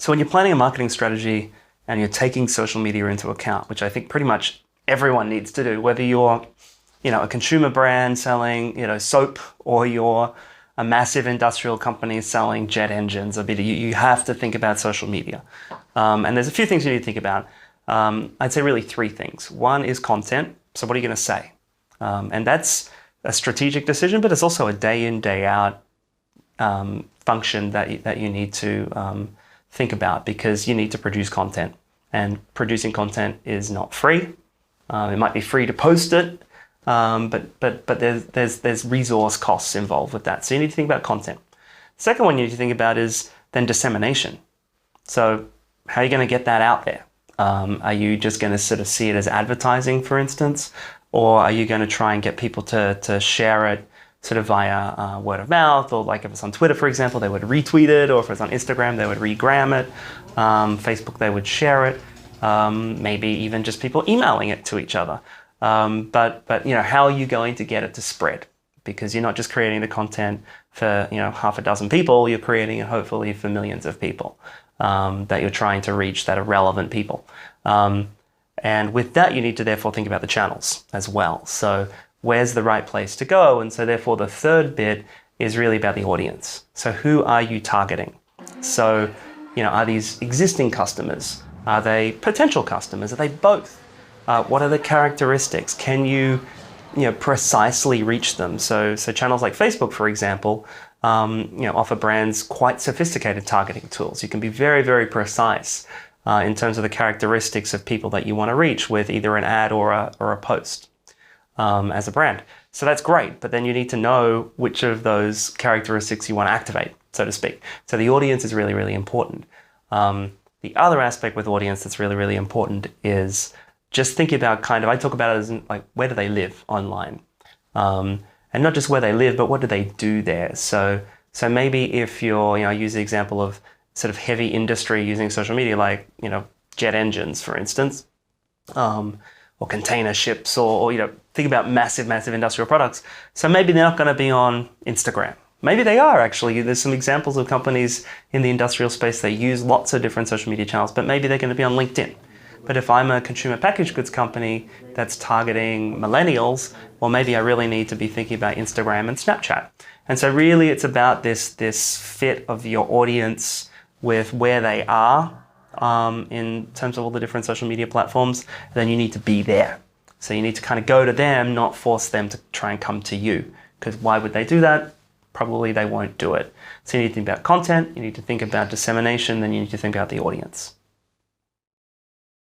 So when you're planning a marketing strategy and you're taking social media into account, which I think pretty much everyone needs to do, whether you're, a consumer brand selling, soap, or you're a massive industrial company selling jet engines, you have to think about social media. And there's a few things you need to think about. I'd say really three things. One is content. So what are you going to say? And that's a strategic decision, but it's also a day in, day out function that you need to think about, because you need to produce content, and producing content is not free. It might be free to post it, but there's resource costs involved with that. So you need to think about content. Second one you need to think about is then dissemination. So how are you going to get that out there? Are you just going to sort of see it as advertising, for instance, or are you going to try and get people to share it sort of via word of mouth, or like if it's on Twitter, for example, they would retweet it, or if it's on Instagram, they would regram it. Facebook, they would share it. Maybe even just people emailing it to each other. But how are you going to get it to spread? Because you're not just creating the content for half a dozen people, you're creating it hopefully for millions of people that you're trying to reach, that are relevant people. And with that, you need to therefore think about the channels as well. So where's the right place to go? And so therefore the third bit is really about the audience. So who are you targeting? So, are these existing customers? Are they potential customers? Are they both? What are the characteristics? Can you, precisely reach them? So channels like Facebook, for example, offer brands quite sophisticated targeting tools. You can be very, very precise in terms of the characteristics of people that you want to reach with either an ad or a post as a brand. So that's great, but then you need to know which of those characteristics you want to activate, so to speak. So the audience is really, really important. The other aspect with audience that's really, really important is just thinking about I talk about it as like, where do they live online? And not just where they live, but what do they do there? So maybe if you're, I use the example of sort of heavy industry using social media, like, jet engines, for instance, or container ships, or think about massive, massive industrial products. So maybe they're not going to be on Instagram. Maybe they are actually. There's some examples of companies in the industrial space that use lots of different social media channels, but maybe they're going to be on LinkedIn. But if I'm a consumer packaged goods company that's targeting millennials, well, maybe I really need to be thinking about Instagram and Snapchat. And so really it's about this fit of your audience with where they are in terms of all the different social media platforms. Then you need to be there. So you need to kind of go to them, not force them to try and come to you. Because why would they do that? Probably they won't do it. So you need to think about content, you need to think about dissemination, then you need to think about the audience.